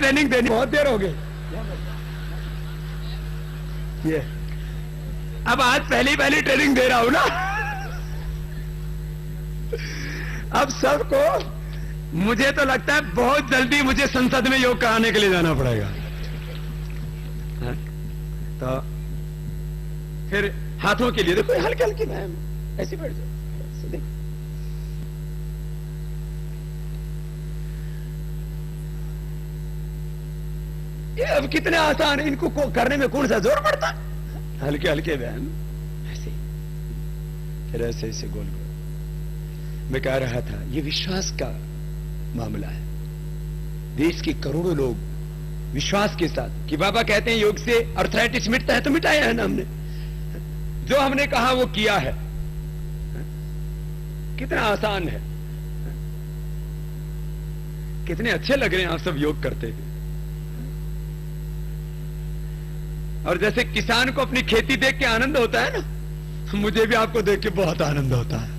Training देनी, बहुत देर हो गई। ये अब आज पहली ट्रेनिंग दे रहा हूं ना। अब सबको, मुझे तो लगता है बहुत जल्दी मुझे संसद में योग कराने के लिए जाना पड़ेगा। तो फिर हाथों के लिए देखो, हल्के हल्के मैम ऐसे बैठ जाओ। ये अब कितने आसान है, इनको करने में कौन सा जोर पड़ता। हल्के हल्के व्यायाम ऐसे, फिर ऐसे ऐसे गोल गोल। मैं कह रहा था ये विश्वास का मामला है। देश के करोड़ों लोग विश्वास के साथ कि बाबा कहते हैं योग से अर्थराइटिस मिटता है, तो मिटाया है ना हमने। जो हमने कहा वो किया है। कितना आसान है, कितने अच्छे लग रहे हैं आप सब योग करते हैं। और जैसे किसान को अपनी खेती देख के आनंद होता है ना, मुझे भी आपको देख के बहुत आनंद होता है।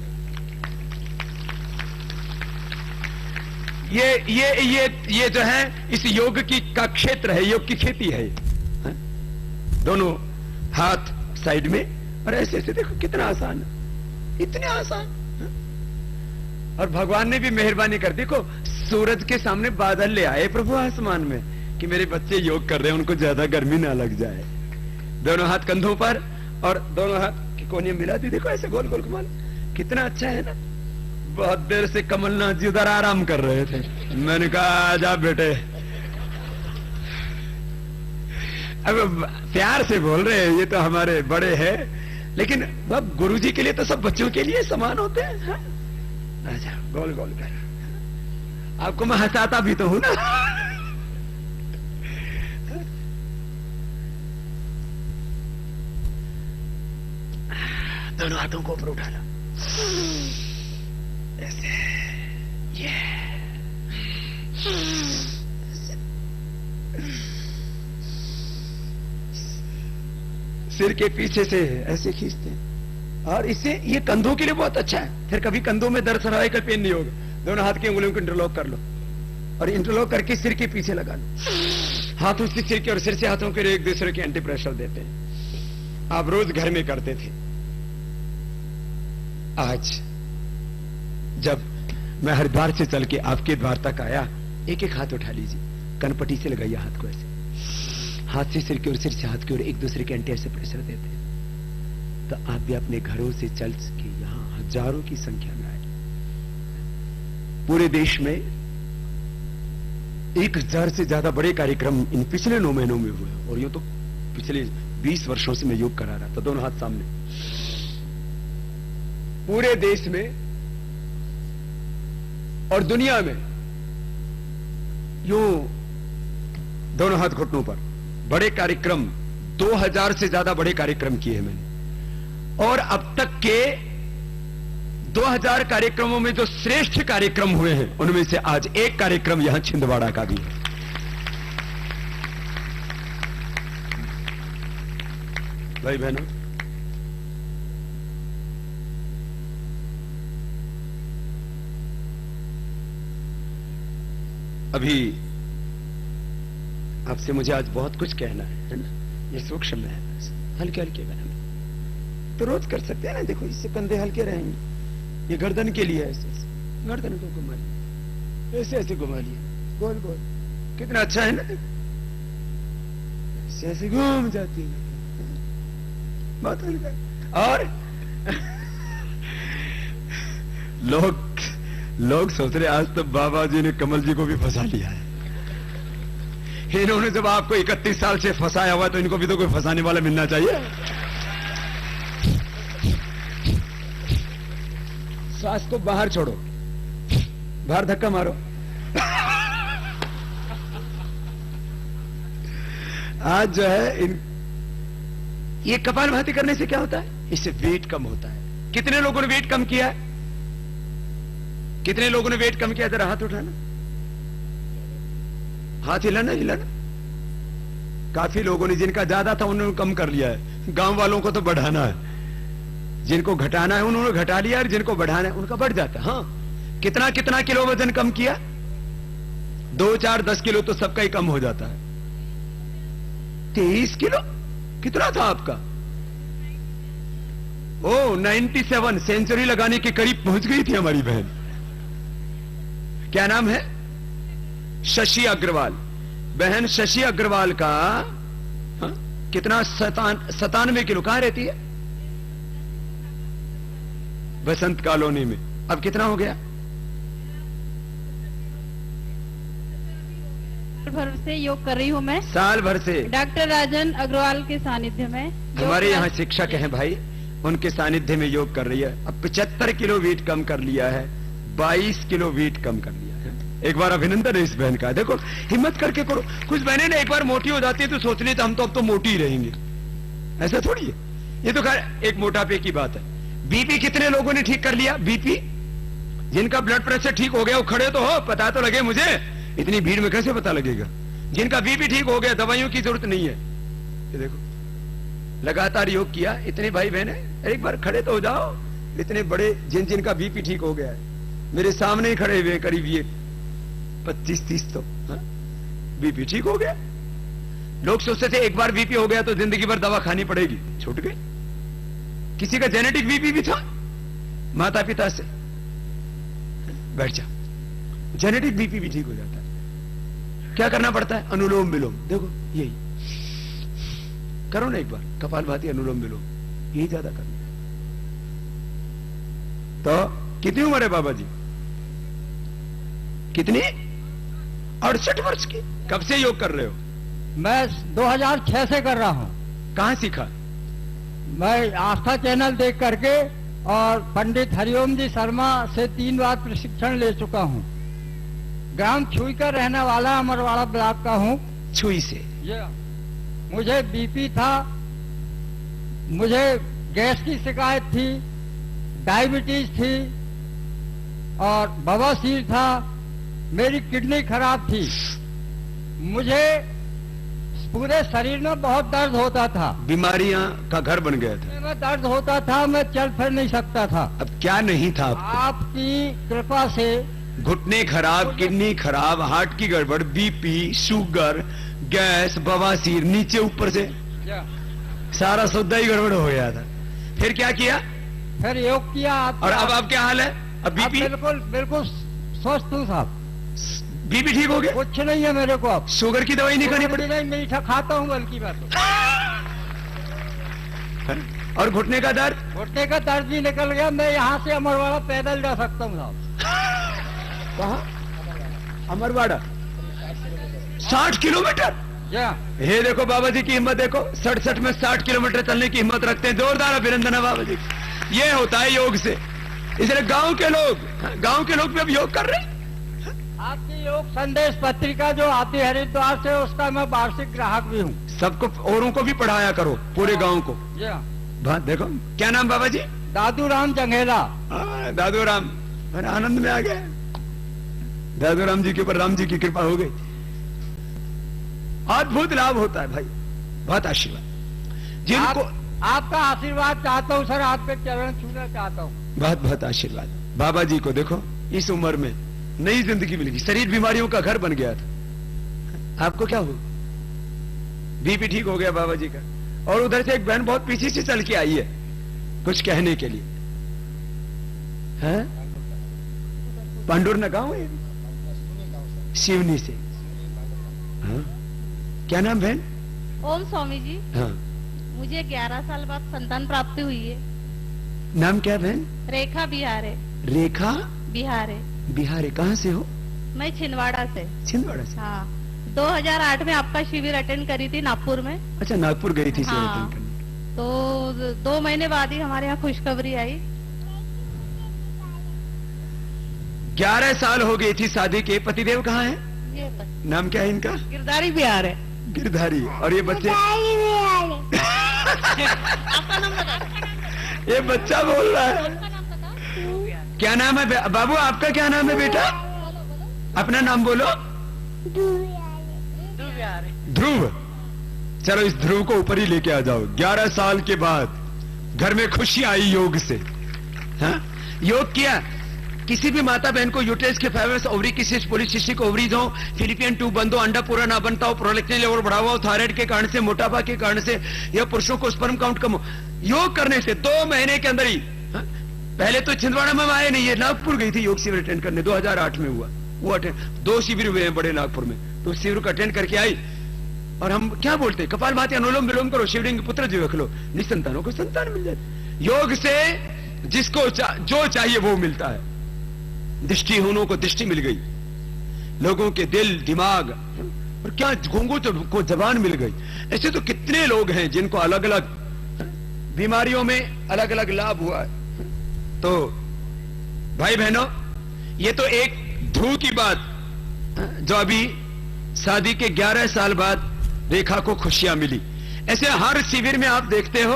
ये जो है इस योग की का क्षेत्र है, योग की खेती है। दोनों हाथ साइड में और ऐसे ऐसे देखो कितना आसान है, इतने आसान। और भगवान ने भी मेहरबानी कर, देखो सूरज के सामने बादल ले आए प्रभु आसमान में कि मेरे बच्चे योग कर रहे हैं, उनको ज्यादा गर्मी ना लग जाए। दोनों हाथ कंधों पर और दोनों हाथ की कोनियां मिला दी, देखो ऐसे गोल गोल कमाल, कितना अच्छा है ना। बहुत देर से कमलनाथ जी उधर आराम कर रहे थे, मैंने कहा आजा बेटे। अब प्यार से बोल रहे हैं, ये तो हमारे बड़े हैं, लेकिन अब गुरुजी के लिए तो सब बच्चों के लिए समान होते हैं। आजा गोल गोल कर, आपको मैं हंसाता भी तो हूं ना। दोनों हाथों को ऊपर उठा लो ऐसे, ये सिर के पीछे से ऐसे खींचते हैं, और इससे ये कंधों के लिए बहुत अच्छा है। फिर कभी कंधों में दर्द सर्वाइकल पेन नहीं होगा। दोनों हाथ की उंगलियों को इंटरलॉक कर लो और इंटरलॉक करके सिर के पीछे लगा लो। हाथों से सिर के और सिर से हाथों के एक दूसरे के एंटी प्रेशर देते हैं। आप रोज घर में करते थे। आज जब मैं हरिद्वार से चल के आपके द्वार तक आया, एक एक हाथ उठा लीजिए, कनपट्टी से लगाइए हाथ को ऐसे, हाथ से सिर की ओर, सिर से हाथ की ओर एक दूसरे के एंटी ऐसे प्रेशर देते हैं। तो आप भी अपने घरों से चल के यहां हजारों की संख्या में आए। पूरे देश में 1000 से ज्यादा बड़े कार्यक्रम इन पिछले 9 महीनों में हुए, और ये तो पिछले 20 वर्षों से मैं योग करा रहा था। दोनों हाथ सामने, पूरे देश में और दुनिया में यूं दोनों हाथ घुटनों पर बड़े कार्यक्रम, 2000 से ज्यादा बड़े कार्यक्रम किए हैं मैंने। और अब तक के 2000 कार्यक्रमों में जो श्रेष्ठ कार्यक्रम हुए हैं, उनमें से आज एक कार्यक्रम यहां छिंदवाड़ा का भी है। भाई बहनों, अभी आपसे मुझे आज बहुत कुछ कहना है ना। ये सूक्ष्म है, हल्के हल्के बना तो रोज कर सकते हैं ना। देखो इससे कंधे हल्के रहेंगे। ये गर्दन के लिए ऐसे ऐसे गर्दन को घुमा लिया, ऐसे ऐसे घुमा लिया गोल गोल, कितना अच्छा है ना। ऐसे ऐसे घूम जाती है, बहुत हल्का। और लोग सोच रहे आज तो बाबा जी ने कमल जी को भी फंसा लिया है। इन्होंने जब आपको 31 साल से फंसाया हुआ, तो इनको भी तो कोई फंसाने वाला मिलना चाहिए। सांस को बाहर छोड़ो, बाहर धक्का मारो। आज जो है ये कपालभाति करने से क्या होता है? इससे वेट कम होता है। कितने लोगों ने वेट कम किया है? कितने लोगों ने वेट कम किया? जरा हाथ उठाना, हाथ हिलाना हिलाना। काफी लोगों ने, जिनका ज्यादा था उन्होंने कम कर लिया है। गांव वालों को तो बढ़ाना है, जिनको घटाना है उन्होंने घटा लिया, और जिनको बढ़ाना है उनका बढ़ जाता है। हाँ, कितना कितना किलो वजन कम किया? 2, 4, 10 किलो तो सबका ही कम हो जाता है। 23 किलो कितना था आपका? ओ 97, सेंचुरी लगाने के करीब पहुंच गई थी हमारी बहन। क्या नाम है? शशि अग्रवाल। बहन शशि अग्रवाल का कितना? 97 किलो। कहां रहती है? बसंत कॉलोनी में। अब कितना हो गया? साल भर से योग कर रही हूँ मैं। साल भर से डॉक्टर राजन अग्रवाल के सानिध्य में। हमारे यहाँ शिक्षक हैं भाई, उनके सानिध्य में योग कर रही है। अब 75 किलो वेट कम कर लिया है, 22 किलो वेट कम कर लिया है। एक बार अभिनंदन है इस बहन का। देखो हिम्मत करके करो। कुछ बहनें ने एक बार मोटी हो जाती है तो सोच लेते हम तो अब तो मोटी ही रहेंगे। ऐसा थोड़ी है। ये तो खैर एक मोटापे की बात है। बीपी कितने लोगों ने ठीक कर लिया? बीपी जिनका ब्लड प्रेशर ठीक हो गया वो खड़े तो हो, पता तो लगे मुझे। इतनी भीड़ में कैसे पता लगेगा? जिनका बीपी ठीक हो गया, दवाइयों की जरूरत नहीं है। ये देखो लगातार योग किया। इतने भाई बहने एक बार खड़े तो हो जाओ। इतने बड़े जिनका बीपी ठीक हो गया है, मेरे सामने ही खड़े हुए करीब ये 25-30 तो बीपी ठीक हो गया। लोग सोचते थे एक बार बीपी हो गया तो जिंदगी भर दवा खानी पड़ेगी, छूट गई। किसी का जेनेटिक बीपी भी था माता पिता से। बैठ जा, जेनेटिक बीपी भी ठीक हो जाता है। क्या करना पड़ता है? अनुलोम विलोम। देखो यही करो ना एक बार, कपालभाति अनुलोम विलोम, यही ज्यादा करना। तो कितनी उम्र है बाबा जी? कितनी? 68 वर्ष की। कब से योग कर रहे हो? मैं 2006 से कर रहा हूँ। कहां सीखा? मैं आस्था चैनल देख करके और पंडित हरिओम जी शर्मा से 3 बार प्रशिक्षण ले चुका हूँ। ग्राम छुई का रहने वाला अमरवाड़ा ब्लॉक का हूँ। छुई से? मुझे बीपी था, मुझे गैस की शिकायत थी, डायबिटीज थी और बवासीर था, मेरी किडनी खराब थी, मुझे पूरे शरीर में बहुत दर्द होता था, बीमारियां का घर बन गया था, में दर्द होता था, मैं चल फिर नहीं सकता था। अब क्या नहीं था आपको? आपकी कृपा से घुटने खराब, किडनी खराब, हार्ट की गड़बड़, बीपी, शुगर, गैस, बवासीर, नीचे ऊपर से सारा सौदा ही गड़बड़ हो गया था। फिर क्या किया? फिर योग किया। और अब क्या हाल है? अब बीपी? बिल्कुल बिल्कुल स्वस्थ हूँ साहब। बीपी ठीक हो गया? कुछ नहीं है मेरे को। अब शुगर की दवाई नहीं खानी पड़ी? नहीं, मीठा खाता हूँ बल्कि मैं तो। और घुटने का दर्द? घुटने का दर्द भी निकल गया। मैं यहाँ से अमरवाड़ा पैदल जा सकता हूँ साहब। कहाँ? अमरवाड़ा 60 किलोमीटर? ये देखो बाबा जी की हिम्मत देखो, 67 में 60 किलोमीटर चलने की हिम्मत रखते हैं। जोरदार अभिनंदन है बाबा जी। ये होता है योग से। इसलिए गांव के लोग भी अब योग कर रहे हैं। आपकी योग संदेश पत्रिका जो आती है हरिद्वार से, उसका मैं वार्षिक ग्राहक भी हूँ। सबको, औरों को भी पढ़ाया करो, पूरे गांव को। बात देखो। क्या नाम बाबा जी? दादू राम जंघेला। दादू राम, बड़ा आनंद में आ गए। दादू राम जी के ऊपर राम जी की कृपा हो गई। अद्भुत लाभ होता है भाई, बहुत आशीर्वाद। जिनको आपका आशीर्वाद चाहता हूँ सर, आपके चरण छूना चाहता हूँ। बहुत बहुत आशीर्वाद। बाबा जी को देखो इस उम्र में नई जिंदगी मिल गई। शरीर बीमारियों का घर बन गया था। आपको क्या हुआ? बीपी ठीक हो गया बाबा जी का। और उधर से एक बहन बहुत पीछे से चल के आई है कुछ कहने के लिए। है पांडुर ना गांव है, शिवनी से। हाँ? क्या नाम बहन? ओम स्वामी जी। हाँ। मुझे 11 साल बाद संतान प्राप्ति हुई है। नाम क्या बहन? रेखा बिहारे। रेखा बिहारे। बिहारे। कहाँ से हो? मैं छिंदवाड़ा से। छिंदवाड़ा से? हाँ। 2008 में आपका शिविर अटेंड करी थी नागपुर में। अच्छा, नागपुर गई थी शिविर हाँ। अटेंड करने। तो 2 महीने बाद ही हमारे यहाँ खुशखबरी आई। 11 साल हो गई थी शादी के। पतिदेव कहाँ है? ये नाम क्या है इनका? गिरधारी बिहार है। गिरधारी। और ये बच्चे? आपका नाम बता। ये बच्चा बोल रहा है। क्या नाम है बाबू? आपका क्या नाम है बेटा? अपना नाम बोलो। ध्रुव। चलो इस ध्रुव को ऊपर ही लेके आ जाओ। 11 साल के बाद घर में खुशी आई योग से। हाँ? योग किया किसी भी माता बहन को यूट्रस के फाइबर्स, ओवरी की सिस्ट, पॉलीसिस्टिक ओवरीज हो, फिलिपियन ट्यूब बंद हो, अंडा पूरा ना बनता हो, प्रोलैक्टिन लेवल बढ़ा हुआ हो, थायराइड के कारण से, मोटापा के कारण से, या पुरुषों को स्पर्म काउंट कम हो, योग करने से 2 महीने के अंदर ही, पहले तो छिंदवाड़ा में आए नहीं, ये नागपुर गई थी योग शिविर अटेंड करने, 2008 में हुआ वो अटेंड। 2 शिविर हुए हैं बड़े नागपुर में, तो शिविर को अटेंड करके आई। और हम क्या बोलते हैं, कपालभाति अनुलोम विलोम करो, शिवलिंग पुत्र जीव रख लो, निसंतानों को संतान मिल जाती। योग से जिसको जो चाहिए वो मिलता है। दृष्टिहीनों को दृष्टि मिल गई, लोगों के दिल दिमाग, और क्या गूंगों को जबान मिल गई। ऐसे तो कितने लोग हैं जिनको अलग अलग बीमारियों में अलग अलग लाभ हुआ है। तो भाई बहनों, ये तो एक ध्रुव की बात, जो अभी शादी के 11 साल बाद रेखा को खुशियां मिली। ऐसे हर शिविर में आप देखते हो।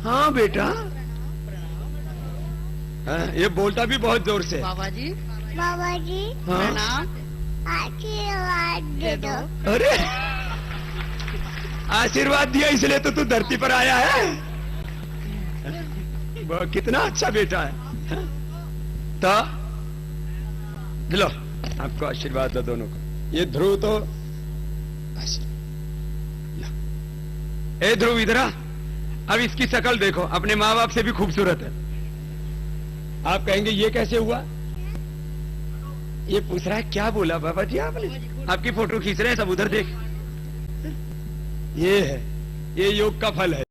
हाँ बेटा, ये बोलता भी बहुत जोर से। बाबा जी हाँ? आशीर्वाद दे दो। अरे आशीर्वाद दिया इसलिए तो तू धरती पर आया है। वो कितना अच्छा बेटा है। तो लो, आपको आशीर्वाद दो दोनों को। ये ध्रुव तो ए ध्रुव इधर आ। अब इसकी शक्ल देखो, अपने माँ बाप से भी खूबसूरत है। आप कहेंगे ये कैसे हुआ? ये पूछ रहा है क्या बोला बाबा जी आपने? आपकी फोटो खींच रहे हैं सब, उधर देख। ये है, ये योग का फल है।